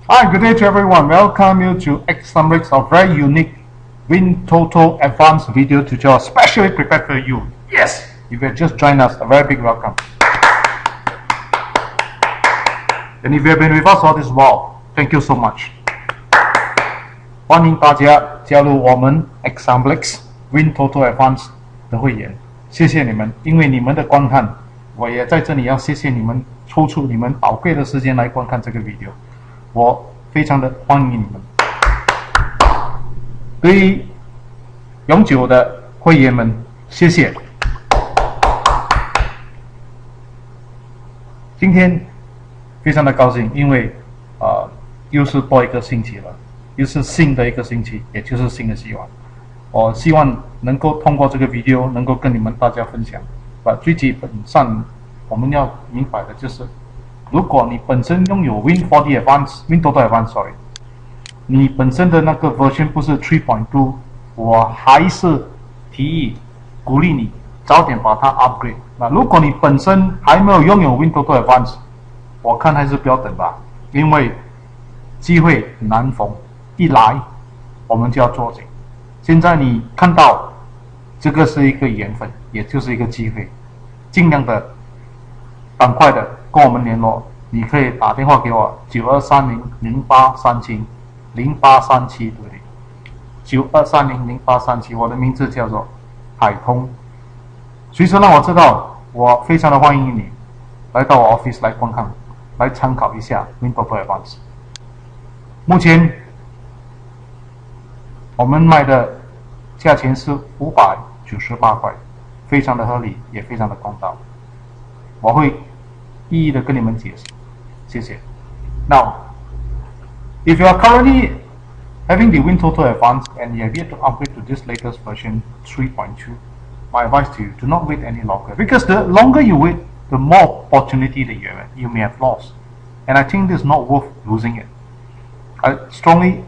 Hi, good day to everyone. Welcome you to Examrics of very unique Wintoto advanced video tutorial specially prepared for you. Yes, if you have just joined us, a very big welcome. And if you have been with us all this while, thank you so much. 欢迎大家加入我们 Examrics Wintoto Advanced 的会员，谢谢你们，因为你们的观看，我也在这里要谢谢你们抽出你们宝贵的时间来观看这个 video。我非常的欢迎你们。对于永久的会员们，谢谢。今天非常的高兴，因为又是多一个星期了，又是新的一个星期，也就是新的希望。我希望能够通过这个 video 能够跟你们大家分享。最基本上我们要明白的就是，如果你本身拥有 Win40 Wintoto Advanced， 你本身的那个 version 不是 3.2， 我还是提议鼓励你早点把它 upgrade。那如果你本身还没有拥有 Wintoto Advanced， 我看还是不要等吧，因为机会难逢，一来我们就要抓紧。现在你看到这个是一个缘分，也就是一个机会，尽量的赶快的跟我们联络。你可以打电话给我92300837，对不对？92300837，我的名字叫做海通。随时让我知道，我非常的欢迎你来到我 office 来观看，来参考一下 Wintoto Advanced。目前我们卖的价钱是598块，非常的合理，也非常的公道。我会一一的跟你们解释，谢谢。Now, if you are currently having the Wintoto Advanced and you have yet to upgrade to this latest version 3.2, my advice to you: do not wait any longer, because the longer you wait, the more opportunity that you may have lost. And I think this is not worth losing it. I strongly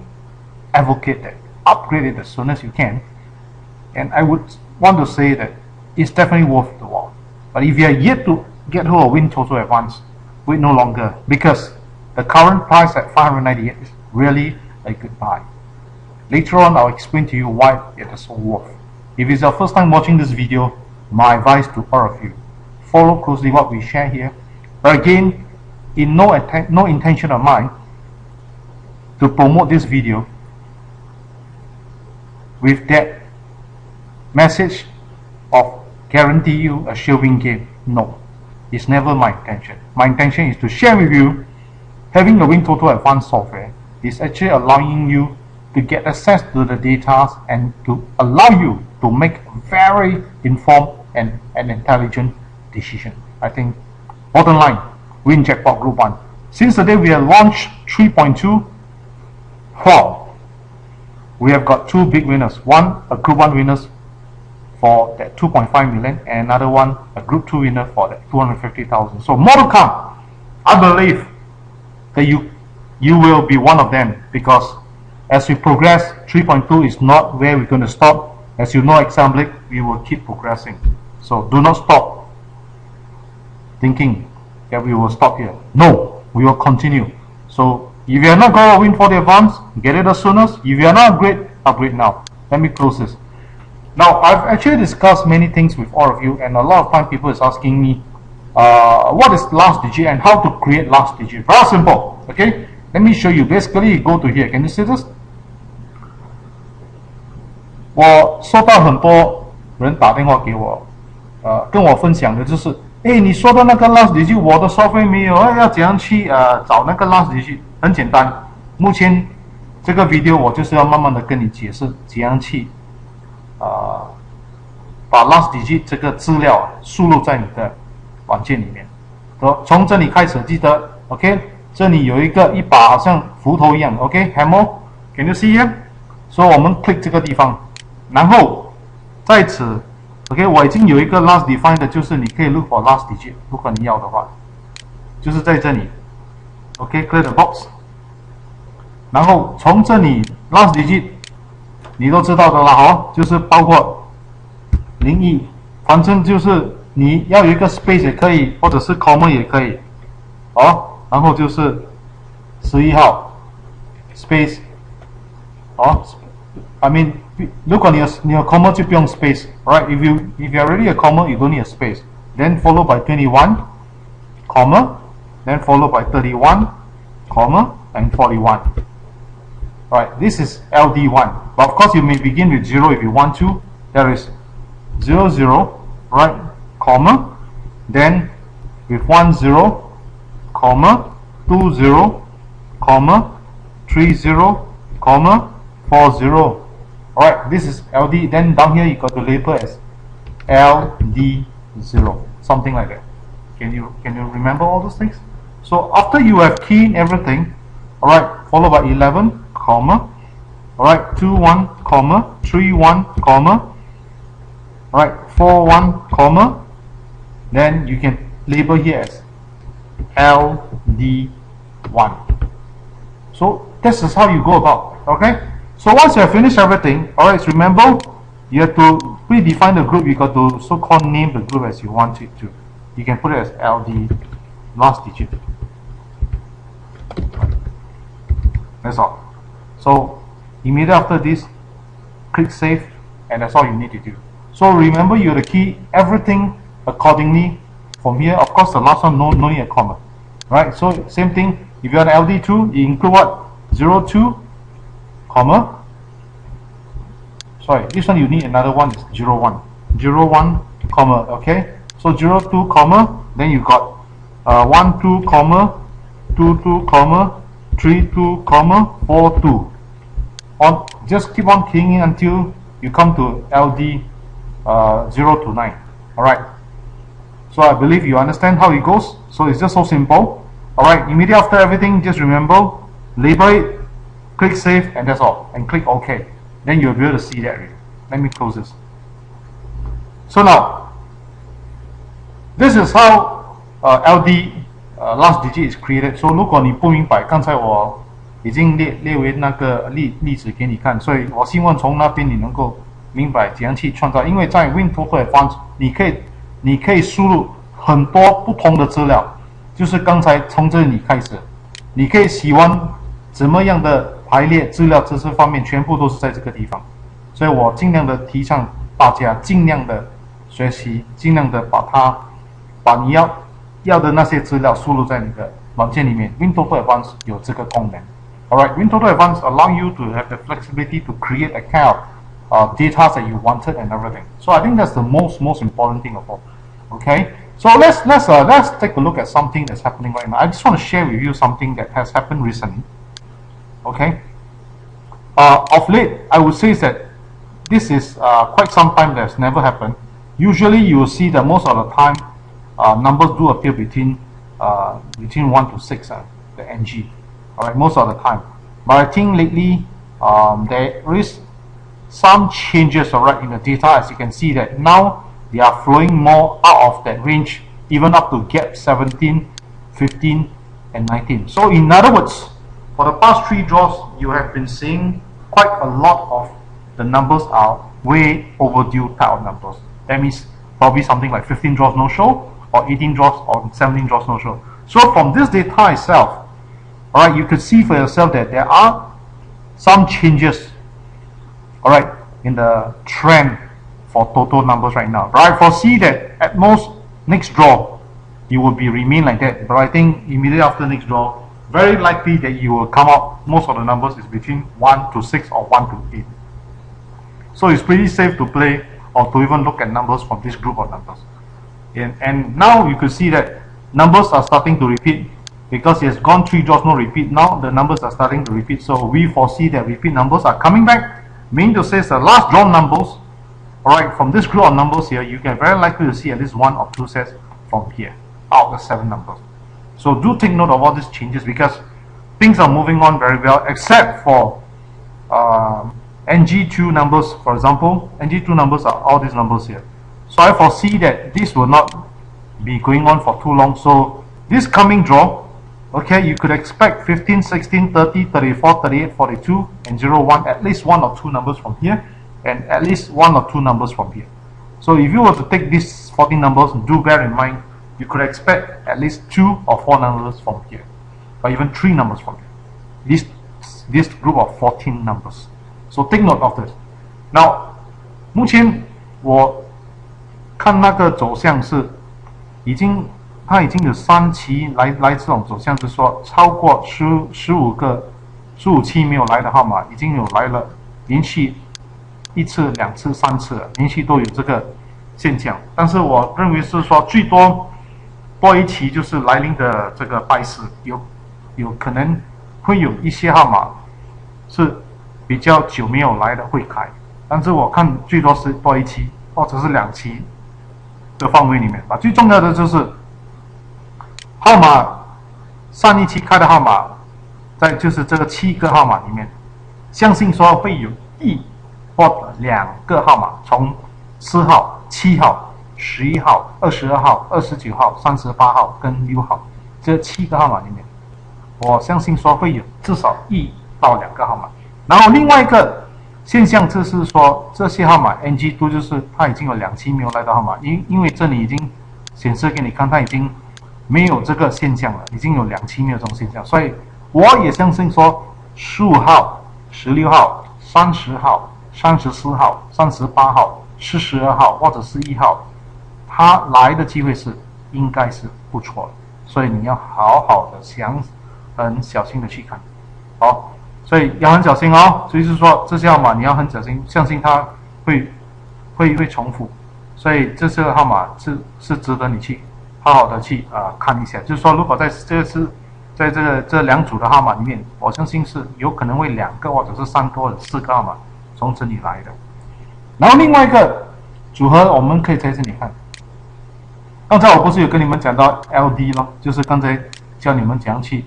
advocate that upgrade it as soon as you can. And I would want to say that it's definitely worth the while. But if you are yet to get hold of Wintoto Advanced, wait no longer, because the current price at 598 is really a good buy. Later on, I'll explain to you why it is so worth. If it's your first time watching this video, my advice to all of you: follow closely what we share here. But again, in no intention of mine to promote this video with that message of guarantee you a sure win game. No, it's never my intention. My intention is to share with you, having the Wintoto Advanced software is actually allowing you to get access to the data and to allow you to make very informed and intelligent decision. I think bottom line, win jackpot group 1. Since the day we have launched 3.2, wow, we have got two big winners. One, a group 1 winners for that 2.5 million, and another one, a group 2 winner for that 250,000. So more to come. I believe that you will be one of them, because as we progress, 3.2 is not where we're going to stop. As you know, Examrics, we will keep progressing. So do not stop thinking that we will stop here. No, we will continue. So if you are not going to win for the advance, get it as soon as. If you are not upgrade now. Let me close this. Now, I've actually discussed many things with all of you, and a lot of time people is asking me, what is last digit and how to create last digit. Very simple, okay? Let me show you. Basically, you go to here. Can you see this? 我收到很多人打电话给我，跟我分享的就是，你说的那个 last digit 我的 software 没有，要怎样去找那个 last digit？ 很简单，目前这个 video 我就是要慢慢的跟你解释怎样去把 last digit 这个资料输入在你的软件里面。从这里开始，记得 OK， 这里有一把好像斧头一样 OK hammer，can you see here？ 所以我们 click 这个地方，然后在此 OK， 我已经有一个 last defined 的，就是你可以 look for last digit， 如果你要的话，就是在这里 OK，clear the box， 然后从这里 last digit 你都知道的啦，就是包括01，反正就是你要有一个 space 也可以，或者是 comma 也可以，然后就是11号 space， I mean， 如果你有 comma 就不用 space， right？ If you already a comma, you don't need a space. Then followed by 21, comma, then followed by 31, comma, and 41. Right, this is LD1. But of course, you may begin with 0 if you want to. There is 0, 0, right, comma, then with 1, 0, comma, 2, 0, comma, 3, 0, comma, 4, 0. Alright, this is LD. Then down here, you got to label as LD0, something like that. Can you remember all those things? So after you have keyed everything, alright, followed by 11, comma, alright, 2, 1, comma, 3, 1, comma, alright, 4, 1, comma, then you can label here as LD1. So this is how you go about, okay? So once you have finished everything, alright, so remember, you have to predefine the group. You got to so-called name the group as you want it to. You can put it as LD, last digit. That's all. So immediately after this, click save, and that's all you need to do. So remember, you have to key everything accordingly from here. Of course, the last one no need a comma, right? So same thing. If you are an LD2, you include what? 02, comma. Sorry, this one you need another one is 01. 01, comma. Okay. So 02, comma. Then you got 1, 2, comma, 2, 2, comma, 3, 2, comma, 4, 2. Just keep on keying in until you come to LD 0 to 9. Alright. So I believe you understand how it goes. So it's just so simple. Alright, immediately after everything, just remember, label it, click save, and that's all. And click OK. Then you'll be able to see that already. Let me close this. So now, this is how LD last digit is created. So 如果你不明白，刚才我已经列为那个例子给你看，所以我希望从那边你能够明白怎样去创造。因为在 Wintoto Advanced， 你可以输入很多不同的资料，就是刚才从这里开始，你可以喜欢怎么样的排列资料知识方面，全部都是在这个地方。所以我尽量的提倡大家尽量的学习，尽量的把你要的那些资料输入在你的软件里面。Wintoto Advanced 有这个功能。Alright, Wintoto Advanced allow you to have the flexibility to create a kind of data that you wanted and everything. So I think that's the most important thing of all. Okay, so let's take a look at something that's happening right now. I just want to share with you something that has happened recently. Okay, of late, I would say that this is quite some time that's never happened. Usually, you will see that most of the time, numbers do appear between 1 to 6, the NG. Alright, most of the time. But I think lately, there is some changes, alright, in the data. As you can see that now they are flowing more out of that range, even up to gap 17, 15, and 19. So in other words, for the past 3 draws, you have been seeing quite a lot of the numbers are way overdue type of numbers. That means probably something like 15 draws no show, or 18 draws, or 17 draws no show. So from this data itself, alright, you could see for yourself that there are some changes, alright, in the trend for total numbers right now. But I foresee that at most next draw you will remain like that. But I think immediately after next draw, very likely that you will come out, most of the numbers is between 1 to 6 or 1 to 8. So it's pretty safe to play or to even look at numbers from this group of numbers. And now you can see that numbers are starting to repeat because it has gone 3 draws no repeat. Now the numbers are starting to repeat. So we foresee that repeat numbers are coming back, meaning to say the last drawn numbers, alright, from this group of numbers here, you can very likely to see at least 1 or 2 sets from here out of the 7 numbers. So do take note of all these changes because things are moving on very well, except for NG2 numbers. For example, NG2 numbers are all these numbers here. So I foresee that this will not be going on for too long. So this coming draw, okay, you could expect 15, 16, 30, 34, 38, 42, and 01, at least 1 or 2 numbers from here, and at least 1 or 2 numbers from here. So if you were to take these 14 numbers, do bear in mind, you could expect at least 2 or 4 numbers from here, or even 3 numbers from here. These this group of 14 numbers. So take note of this. Now, 目前我看那个走向是它已经有3期来这种走向，就是说超过15期没有来的号码，已经有来了，连续1次、2次、3次了，连续都有这个现象。但是我认为是说最多一期就是来临的这个拜四，有可能会有一些号码是比较久没有来的会开，但是我看最多是多一期或者是2期的范围里面吧。最重要的就是号码上一期开的号码，在就是这个7个号码里面，相信说会有1或者2个号码从4号、7号、11号、22号、29号、38号跟6号这7个号码里面，我相信说会有至少1到2个号码。然后另外一个现象就是说，这些号码 NG2 就是它已经有2期没有来的号码，因为这里已经显示给你看，它已经没有这个现象了，已经有2期没有这种现象，所以我也相信说15号、16号、30号、34号、38号、42号或者是1号，它来的机会应该是不错的，所以你要好好的很小心的去看，好，所以要很小心哦。所以就是说这些号码你要很小心，相信它会重复，所以这些号码是值得你去好好的去看一下。就是说，如果在这2组的号码里面，我相信是有可能会2个或者是3个或者4个号码从这里来的。然后另外一个组合，我们可以在这里看。刚才我不是有跟你们讲到 LD 咯，就是刚才教你们怎样去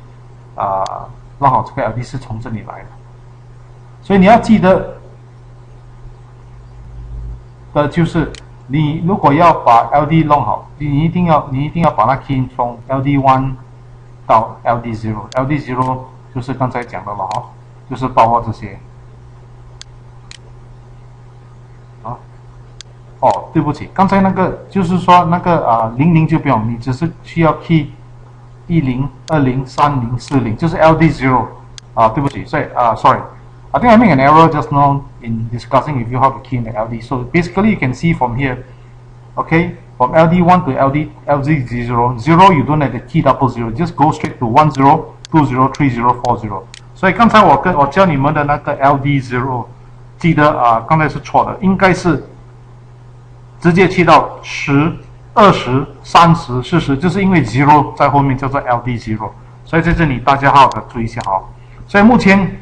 弄好这个 LD 是从这里来的。所以你要记得的就是，你如果要把 LD 弄好，你一定要把它 key 从 LD1 到 LD0。LD0 就是刚才讲的了哈，就是包括这些。对不起，刚才那个就是说那个00就不用，你只是需要 key 10、20、30、40，就是 LD0 对不起，所以sorry, I think I made an error just now in discussing with you how to key in the LD. So basically you can see from here, okay, from LD1 to LD0, 0 you don't have the key 00, just go straight to 10, 20, 30, 40. 所以刚才我教你们的那个 LD0， 记得刚才是错的，应该是直接去到10、20、30、40，就是因为 0 在后面叫做 LD0， 所以在这里大家好好的注意一下哈。所以目前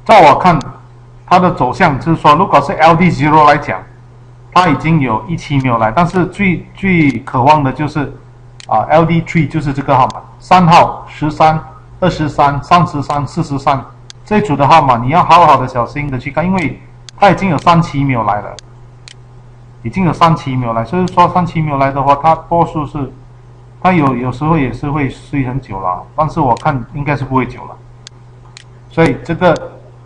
照我看它的走向就是说，如果是 LD0 来讲，它已经有1期没有来，但是最渴望的就是LD3 就是这个号码，3号、13、23、33、43这一组的号码，你要好好的小心的去看，因为它已经有3期没有来了。已经有3期没有来，所以说3期没有来的话，它多数是，它有时候也是会睡很久了，但是我看应该是不会久了。所以这个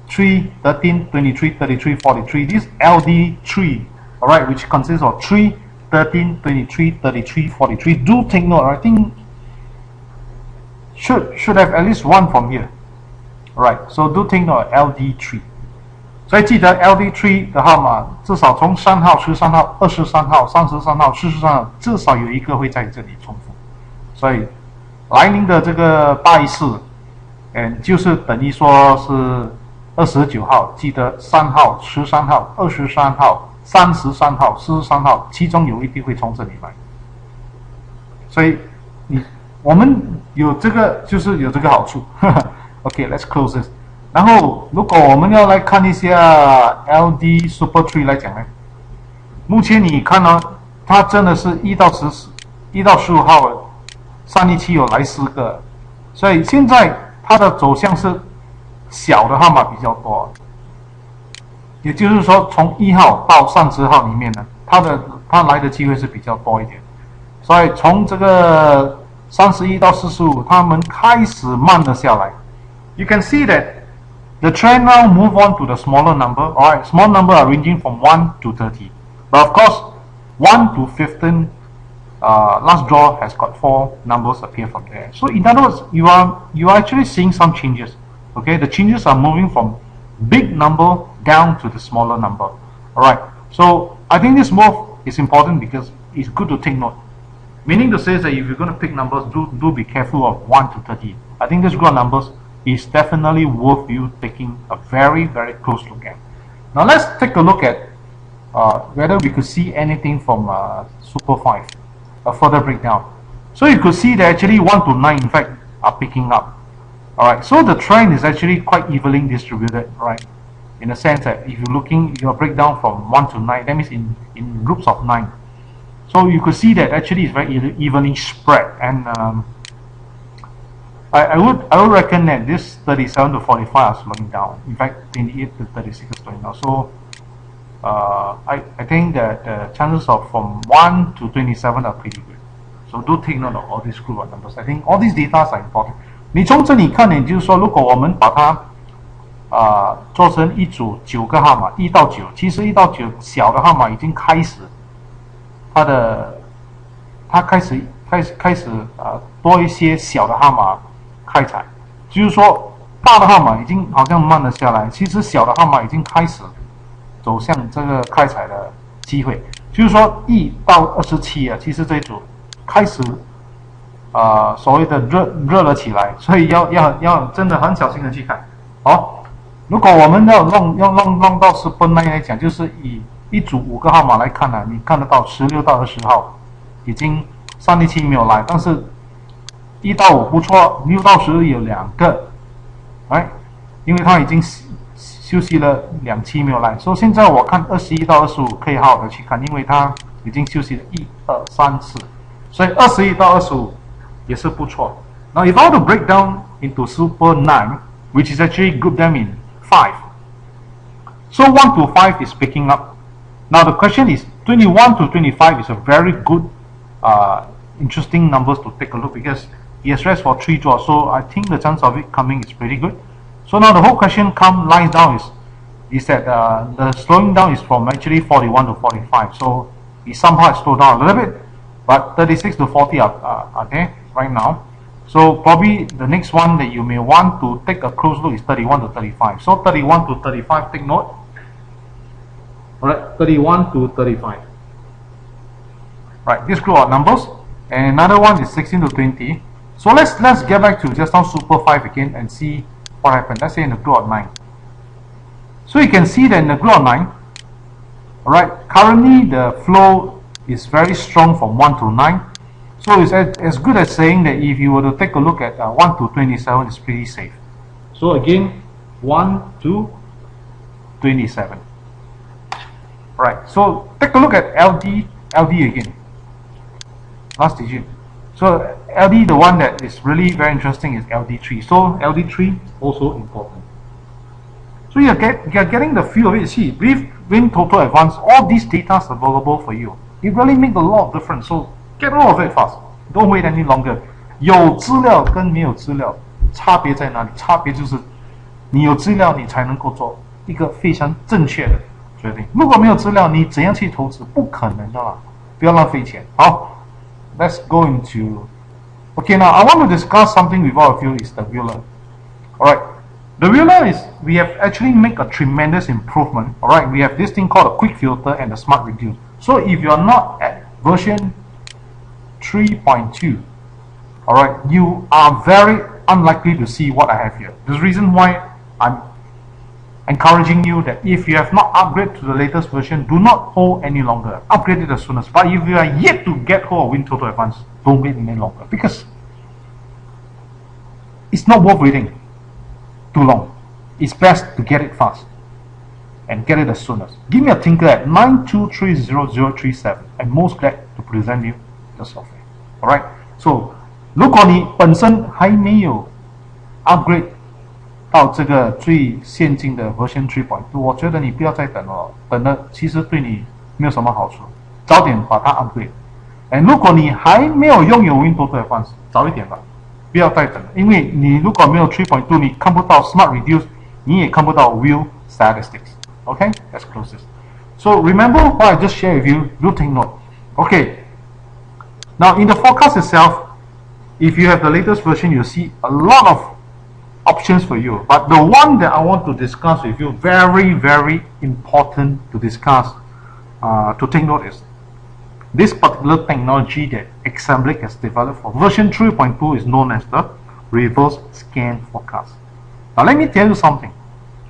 3, 13, 23, 33, 43, this LD3, alright, which consists of 3, 13, 23, 33, 43. Do take note, I think should have at least one from here. Alright, so do take note of LD3. 所以记得 LD3 的号码至少从3号、13号、23号、33号、43号，至少有一个会在这里重复。所以来临的这个拜四，就是等于说是29号，记得3号、13号、23号、33号、43号，其中有一定会从这里来。所以我们有这个就是有这个好处。OK, let's close this. 然后，如果我们要来看一下 LD Super Tree 来讲呢，目前你看到它真的是1到15号317有来4个，所以现在它的走向是小的号码比较多，也就是说从1号到30号里面呢，它来的机会是比较多一点，所以从这个31到45，它们开始慢了下来。You can see that.The trend now move on to the smaller number. Alright, small number are ranging from 1 to 30. But of course, 1 to 15, last draw has got 4 numbers appear from there. So in other words, you are actually seeing some changes. Okay, the changes are moving from big number down to the smaller number. All right, so I think this move is important because it's good to take note. Meaning to say that if you're going to pick numbers, do be careful of 1 to 30. I think this group of numbers is definitely worth you taking a very close look at. Now let's take a look at whether we could see anything from Super 5, a further breakdown. So you could see that actually 1 to 9 in fact are picking up. Alright, so the trend is actually quite evenly distributed, right? In a sense that if you're looking your breakdown from 1 to 9, that means in groups of 9. So you could see that actually it's very evenly spread, and I would reckon that this 37 to 45 are slowing down. In fact, 28 to 36 is slowing down. So I think that the chances of from 1 to 27 are pretty good. So do take note of all these group of numbers. I think all these data are important. 你从这里看，也就是说，如果我们把它做成一组9个号码，1到9，其实1到9小的号码已经开始，它开始多一些小的号码开采，就是说大的号码已经好像慢了下来，其实小的号码已经开始走向这个开采的机会，就是说1到27啊，其实这一组开始所谓的热了起来，所以要真的很小心的去看。好，如果我们要弄到Super 9来讲，就是以一组5个号码来看呢，你看得到16到20号已经317没有来，但是1到5不错，6到10有2个，哎，因为它已经休息了2期没有来，所以现在我看21到25可以好好的去看，因为它已经休息了1、2、3次，所以21到25也是不错。Now if I were to break down into Super 9, which is actually group them in 5, so 1 to 5 is picking up. Now the question is 21 to 25 is a very good interesting numbers to take a look because he has rest for 3 draws, so I think the chance of it coming is pretty good. So now the whole question lies down is that the slowing down is from actually 41 to 45, so it somehow slowed down a little bit, but 36 to 40 are there right now. So probably the next one that you may want to take a close look is 31 to 35. So 31 to 35, take note. Alright, 31 to 35. Right, this group of numbers. And another one is 16 to 20. So let's get back to just now Super 5 again and see what happened. Let's say in the group of 9. So you can see that in the group of 9, alright, currently the flow is very strong from 1 to 9. So it's as good as saying that if you were to take a look at 1 to 27, it's pretty safe. So again, 1 to 27. Right, so take a look at LD again. Last digit. So LD, the one that is really very interesting is LD3. So LD3 also important. So you're getting the feel of it. See, with Wintoto Advance, all these data is available for you. It really makes a lot of difference. So get all of it fast. Don't wait any longer. 有资料跟没有资料差别在哪里？差别就是你有资料，你才能够做一个非常正确的决定。如果没有资料，你怎样去投资？不可能的啦！不要浪费钱。好 ，Let's go into. Okay, now I want to discuss something with all of you is the viewer. Alright, the viewer is we have actually made a tremendous improvement. Alright, we have this thing called a quick filter and a smart reduce. So if you are not at version 3.2, alright, you are very unlikely to see what I have here. There's a reason why I'm encouraging you that if you have not upgraded to the latest version, do not hold any longer. Upgrade it as soon as. But if you are yet to get hold of Wintoto Advance, don't wait any longer because it's not worth waiting too long. It's best to get it fast and get it as soon as. Give me a tinkle at 9230037. I'm most glad to present you the software. Alright, so 如果你本身还没有 upgrade 到这个最先进的 version 3.2，我觉得你不要再等了，等了其实对你没有什么好处，早点把它 upgrade。如果你还没有拥有 Wintoto Advance， 早一点吧，不要再等了，因为你如果没有 3.2， 你看不到 Smart Reduce， 你也看不到 View Statistics。Okay, let's close this. So remember what I just shared with you. Do take note. Okay. Now in the forecast itself, if you have the latest version, you'll see a lot of options for you. But the one that I want to discuss with you, very, very important to discuss, to take note is this particular technology that Examblic has developed for version 3.2 is known as the reverse scan forecast. Now let me tell you something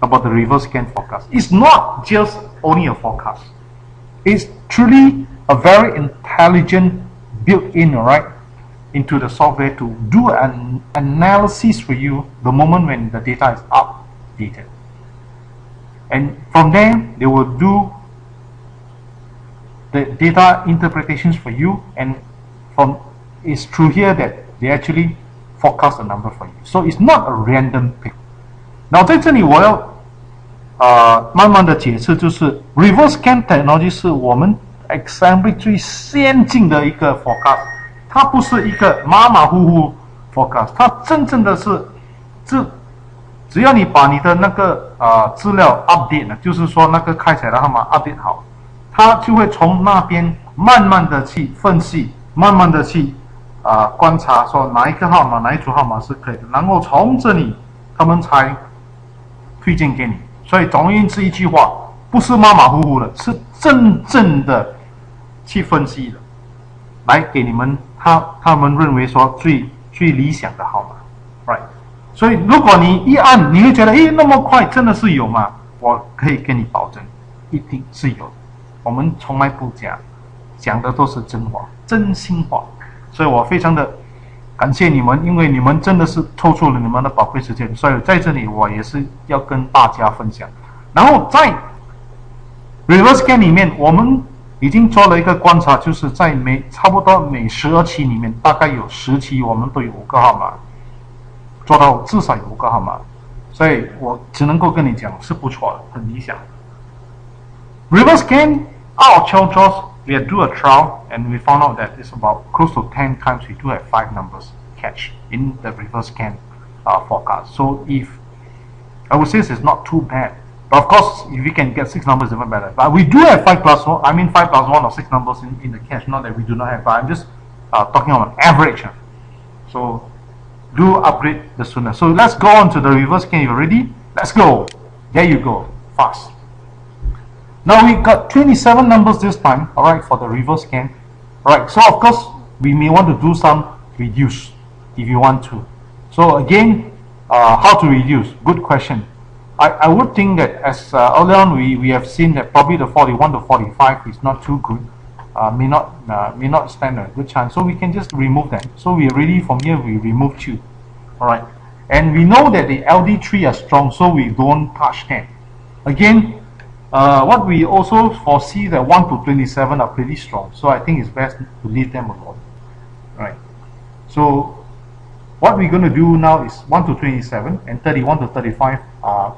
about the reverse scan forecast. It's not just only a forecast. It's truly a very intelligent built-in, right, into the software to do an analysis for you the moment when the data is updated. And from there, they will do the data interpretations for you, and from it's through here that they actually forecast a number for you. So it's not a random pick. 那在这里我要慢慢的解释，就是 reverse scan technology 是我们 Examblic 最先进的一个 forecast， 它不是一个马马虎虎 forecast， 它真正的是只要你把你的那个资料 update 呢，就是说那个开起来的号码 update 好，它就会从那边慢慢的去分析，慢慢的去观察说哪一个号码哪一组号码是可以的，然后从这里他们才推荐给你。所以总而言之一句话，不是马马虎虎的，是真正的去分析的，来给你们他们认为说最理想的号码 ，right？ 所以如果你一按，你会觉得诶那么快，真的是有吗？我可以跟你保证，一定是有的。我们从来不讲的都是真话，真心话。所以我非常的感谢你们，因为你们真的是抽出了你们的宝贵时间，所以在这里我也是要跟大家分享。然后在 reverse scan 里面，我们已经做了一个观察，就是在差不多每12期里面，大概有10期我们都有5个号码，做到至少有5个号码，所以我只能够跟你讲是不错的，很理想。reverse scan out of 12 draws, we do a trial and we found out that it's about close to 10 times we do have 5 numbers catch in the reverse scan forecast. So if I would say it's not too bad, but of course if we can get 6 numbers even better. But we do have 5 plus 1, I mean 5 plus 1 or 6 numbers in the catch, not that we do not have, but I'm just talking on an average. So do upgrade the sooner. So let's go on to the reverse scan. You ready? Let's go. There you go. Fast. Now we got 27 numbers this time, alright, for the reverse scan. Alright, so of course we may want to do some reduce if you want to. So again, how to reduce? Good question. I would think that as early on we have seen that probably the 41 to 45 is not too good. May not stand a good chance. So we can just remove them. So we are ready from here, we remove 2. Alright. And we know that the LD3 are strong, so we don't touch them. Again, what we also foresee that 1 to 27 are pretty strong, so I think it's best to leave them alone. Right. So what we're going to do now is 1 to 27 and 31 to 35 are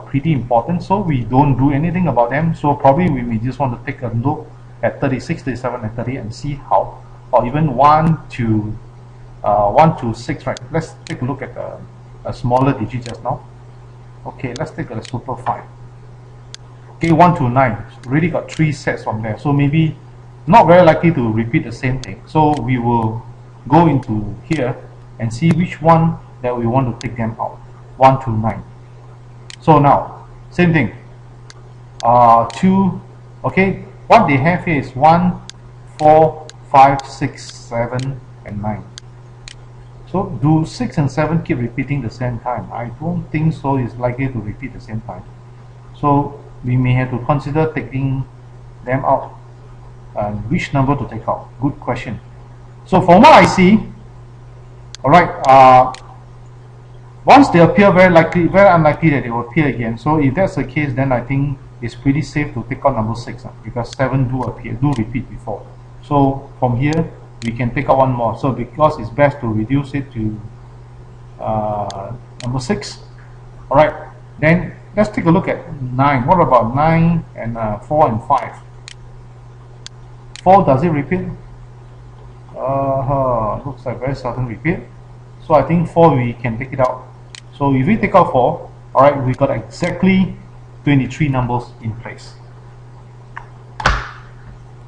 pretty important, so we don't do anything about them. So probably we may just want to take a look at 36, 37 and 38 and see how, or even 1 to 6, right? Let's take a look at a smaller digit just now. Okay, let's take a super 5. Okay, 1 to 9, already got 3 sets from there, so maybe not very likely to repeat the same thing. So we will go into here and see which one that we want to take them out. 1 to 9. So now, same thing. 2, okay, what they have here is 1, 4, 5, 6, 7 and 9. So do 6 and 7 keep repeating the same time? I don't think so. It's likely to repeat the same time. So we may have to consider taking them out. Which number to take out? Good question. So from what I see, alright, once they appear, very unlikely that they will appear again. So if that's the case, then I think it's pretty safe to take out number 6 because 7 do repeat before. So from here we can take out one more. So because it's best to reduce it to number 6. Alright, then let's take a look at 9. What about 9 and 4 and 5? 4, does it repeat? Looks like very seldom repeat. So I think 4 we can take it out. So if we take out 4, alright, we got exactly 23 numbers in place.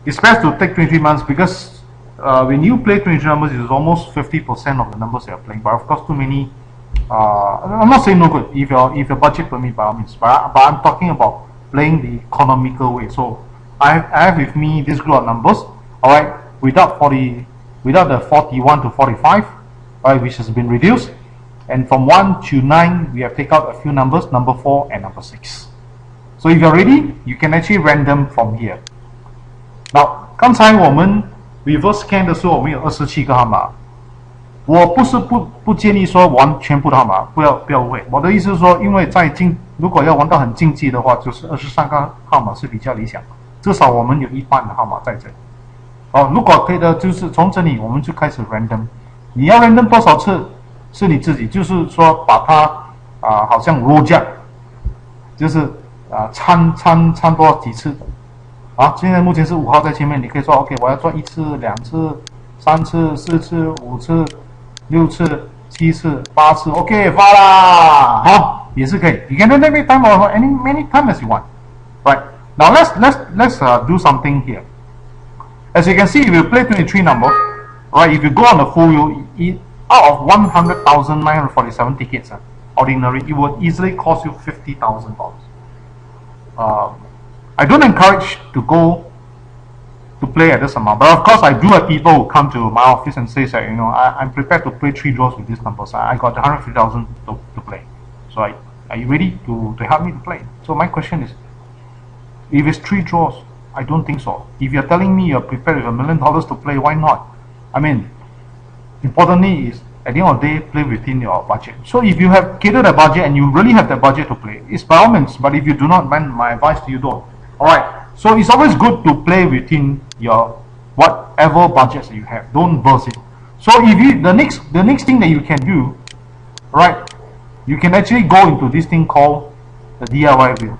It's best to take 23 months because when you play 23 numbers, it's almost 50% of the numbers you are playing. But of course, too many I'm not saying no good. If your budget permit, by all means, but I'm talking about playing the economical way. So I have with me this group of numbers. All right, without the 41 to 45, right, which has been reduced, and from 1 to 9 we have taken out a few numbers, number 4 and number 6. So if you're ready, you can actually random from here. Now，刚才我们 reverse scan 的时候，我们有27个号码。我不是不建议说玩全部的号码，不要误会。我的意思是说，因为如果要玩到很竞技的话，就是23个号码是比较理想，至少我们有一半的号码在这里。如果可以的，就是从这里我们就开始 random。你要 random 多少次是你自己，就是说把它好像 rojak， 就是掺多几次。现在目前是5号在前面，你可以说 OK， 我要做1次、2次、3次、4次、5次、6次、7次、8次 ，OK， 发啦，好，也是可以。You can do that many time or many time as you want. Right now, let's do something here. As you can see, if you play 23 numbers, right? If you go on the full wheel, out of 100,947 tickets, ordinary, it would easily cost you $50,000. I don't encourage to go to play at this amount, but of course I do have people who come to my office and say that I'm prepared to play 3 draws with these numbers. I got 150,000 to play. So are you ready to help me to play? So my question is, if it's 3 draws, I don't think so. If you're telling me you're prepared with $1 million to play, why not? I mean, importantly is at the end of the day, play within your budget. So if you have catered a budget and you really have the budget to play, it's by all means. But if you do not, man, my advice to you, don't. Alright, so it's always good to play within your whatever budgets that you have. Don't burst it. So if the next thing that you can do, right, you can actually go into this thing called the DIY wheel.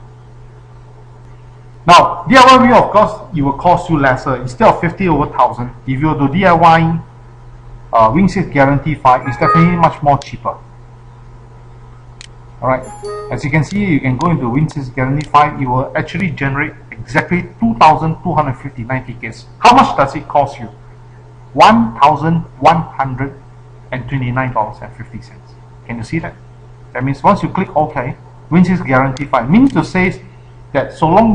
Now, DIY wheel, of course, it will cost you lesser. Instead of 50 over 1,000, if you were to DIY Win 6 Guarantee 5, it's definitely much more cheaper. Alright, as you can see, you can go into Win 6 Guarantee 5, it will actually generate exactly 2,259 tickets. How much does it cost you? $1,129.50. Can you see that? That means once you click OK, Win 6 Guarantee 5 means to say that so long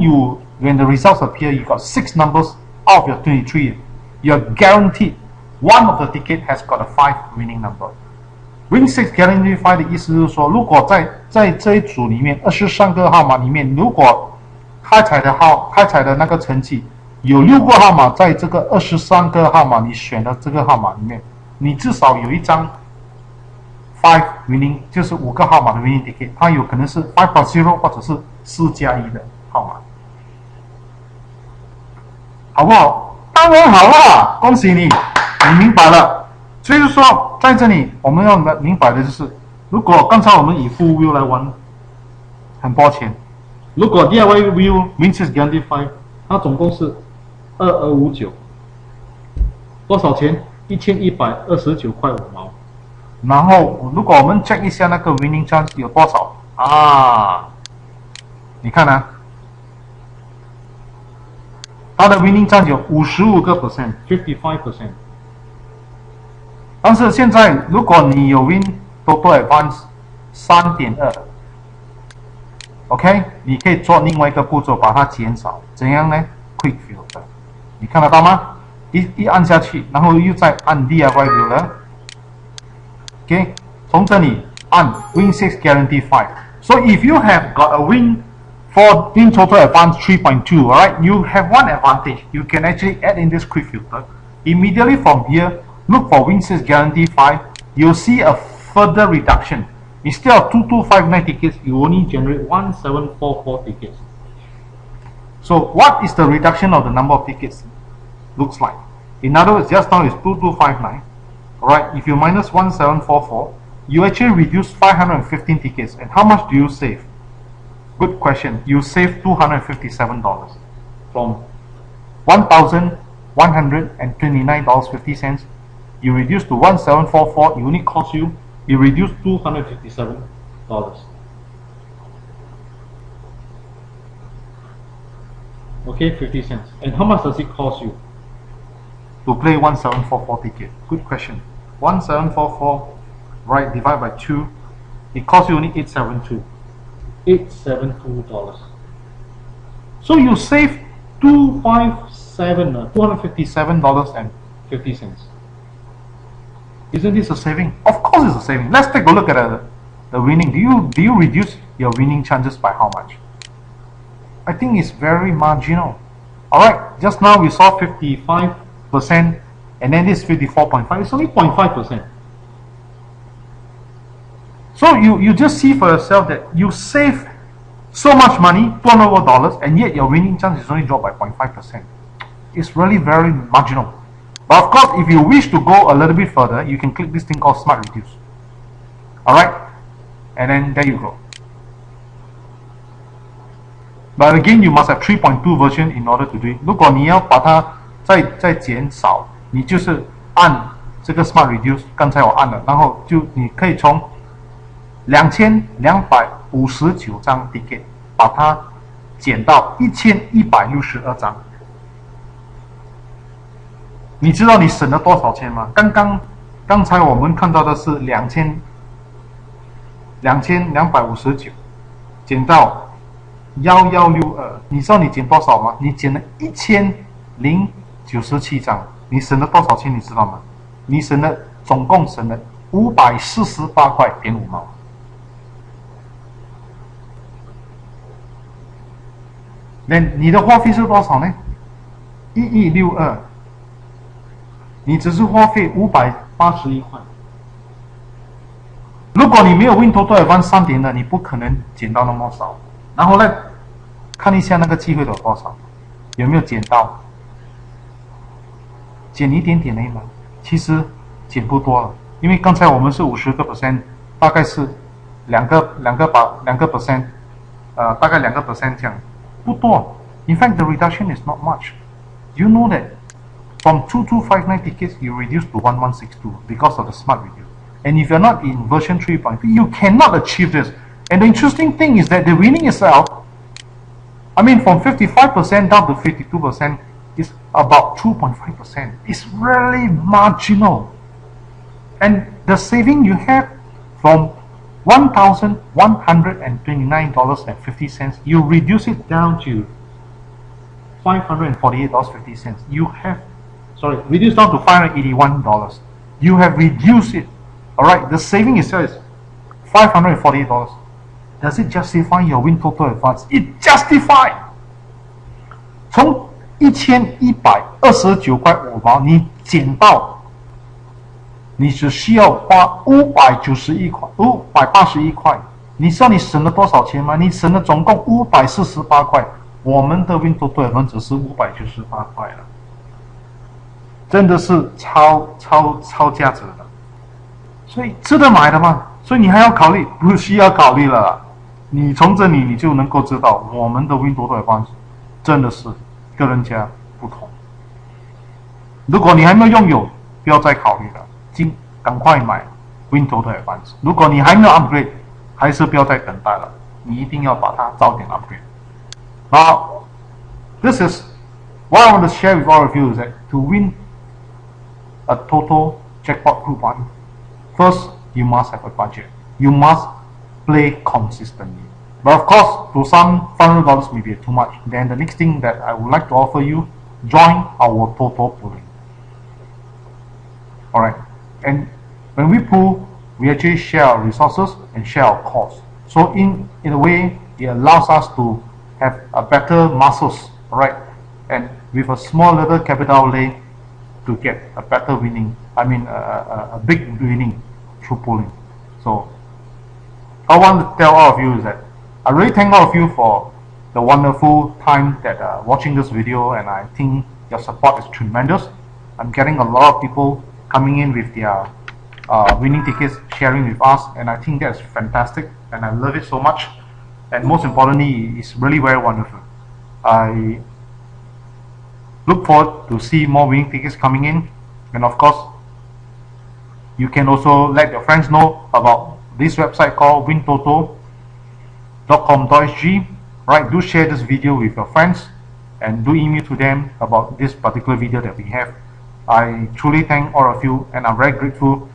when the results appear, you got 6 numbers out of your 23, you're guaranteed one of the ticket has got a 5 winning number. Win 6 Guarantee 5的意思是说，如果在这一组里面23个号码里面，如果开彩的那个成绩有6个号码在这个23个号码你选的这个号码里面，你至少有一张5 winning， 就是5个号码的 winning ticket， 它有可能是5+0或者是4+1的号码，好不好？当然好啦，恭喜你，你明白了。所以说，在这里我们要明白的就是，如果刚才我们以 full wheel 来玩，很抱歉，如果 DIY wheel Win 6 Guarantee 5，它总共是2259，多少钱？1129块5毛。然后，如果我们 check 一下那个 winning chance 有多少啊？你看啊，它的 winning chance 有55%，55%。但是现在，如果你有 Wintoto Advance 3.2 ，OK， 你可以做另外一个步骤，把它减少。怎样呢 ？Quick Filter， 你看得到吗？一按下去，然后又再按 DIY Filter。OK， 从这里按 Win 6 Guarantee 5。So if you have got a win for Wintoto Advance 3.2, alright, you have one advantage. You can actually add in this Quick Filter. Immediately from here, look for Win 6 Guarantee 5. You'll see a further reduction. Instead of 2259 tickets, you only generate 1744 tickets. So what is the reduction of the number of tickets looks like? In other words, just now is 2259. Alright, if you minus 1744, you actually reduce 515 tickets. And how much do you save? Good question. You save $257 from $1,129.50. You reduce to 1744. It only cost you. You reduce $257. Okay, 50 cents. And how much does it cost you to play 1744 ticket? Good question. 1744, right, divided by 2. It costs you only $872. So you save $257.50. Isn't this a saving? Of course it's a saving. Let's take a look at the winning. Do you reduce your winning chances by how much? I think it's very marginal. Alright, just now we saw 55% and then this 54.5. It's only 0.5%. So you just see for yourself that you save so much money, $200, and yet your winning chance is only dropped by 0.5%. It's really very marginal. But of course, if you wish to go a little bit further, you can click this thing called Smart Reduce. Alright? And then there you go. But again, you must have 3.2 version in order to do it. 如果你要把它再减少，你就是按这个 Smart Reduce， 刚才我按了，然后就你可以从2259张 ticket 把它减到1162张。你知道你省了多少钱吗？刚才我们看到的是2259减到1162，你知道你减多少吗？你减了1097张，你省了多少钱？你知道吗？你总共省了548块点5毛。那你的花费是多少呢？1162，你只是花费581块。如果你没有 Wintoto Advance 3点的，你不可能减到那么少。然后呢，看一下那个机会有多少，有没有减到？减一点点而已嘛，其实减不多了，因为刚才我们是50%，大概是2个 percent， 大概2个 percent 这样。不多。In fact, the reduction is not much. You know that from 2259 tickets, you reduce to 1162 because of the smart reduce. And if you're not in version 3.3, you cannot achieve this. And the interesting thing is that the winning itself, I mean, from 55% down to 52% is about 2.5%. It's really marginal. And the saving you have from $1,129.50, you reduce it down to $548.50. You have, reduced down to $581. You have reduced it. Alright, the saving itself is $548. Does it justify your Wintoto Advance? It justifies. 从1129块5毛，你减到你只需要花581块。你知道你省了多少钱吗？你省了总共548块。我们的 Wintoto Advance 只是598块了，真的是超价值的，所以值得买的嘛。所以你还要考虑？不需要考虑了。你从这里你就能够知道，我们的 Wintoto Advance 真的是跟人家不同。如果你还没有拥有，不要再考虑了，赶快买 Wintoto Advance。如果你还没有 upgrade， 还是不要再等待了，你一定要把它早点 upgrade。Now, this is what I want to share with all of you is that to win a total jackpot group 1, first you must have a budget. You must play consistently. But of course, to some, $500 may be too much. Then the next thing that I would like to offer you, join our Toto pooling. Alright, and when we pool, we actually share our resources and share our costs. So in a way, it allows us to have a better muscles, alright, and with a small little capital outlay to get a better winning, a big winning through pooling. So I want to tell all of you is that I really thank all of you for the wonderful time that watching this video, and I think your support is tremendous. I'm getting a lot of people coming in with their winning tickets, sharing with us, and I think that's fantastic, and I love it so much. And most importantly, it's really very wonderful. I look forward to see more winning tickets coming in, and of course, you can also let your friends know about this website called wintoto.com.sg. Right, do share this video with your friends and do email to them about this particular video that we have. I truly thank all of you, and I'm very grateful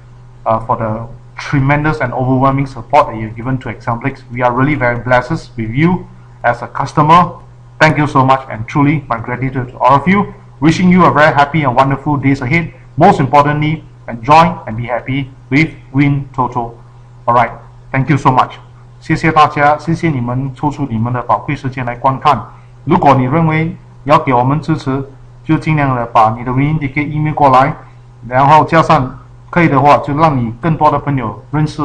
for the tremendous and overwhelming support that you've given to Exemplix. We are really very blessed with you as a customer. Thank you so much, and truly my gratitude to all of you. Wishing you a very happy and wonderful days ahead. Most importantly, enjoy and be happy with Wintoto. Alright, thank you so much. 谢谢大家，谢谢你们抽出你们的宝贵时间来观看。如果你认为要给我们支持，就尽量的把你的 Win Ticket email 过来，然后加上可以的话，就让你更多的朋友认识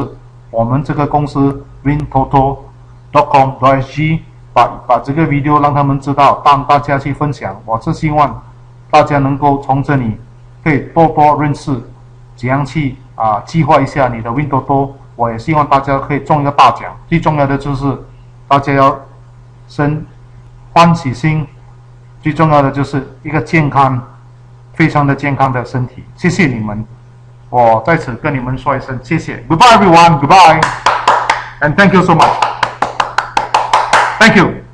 我们这个公司 wintoto.com.sg， 把这个 video 让他们知道，让大家去分享。我是希望大家能够从这里可以多多认识怎样去计划一下你的 Wintoto。我也希望大家可以中一个大奖，最重要的就是大家要生欢喜心，最重要的就是一个健康，非常的健康的身体。谢谢你们，我在此跟你们说一声谢谢。Goodbye everyone, goodbye, and thank you so much. Thank you.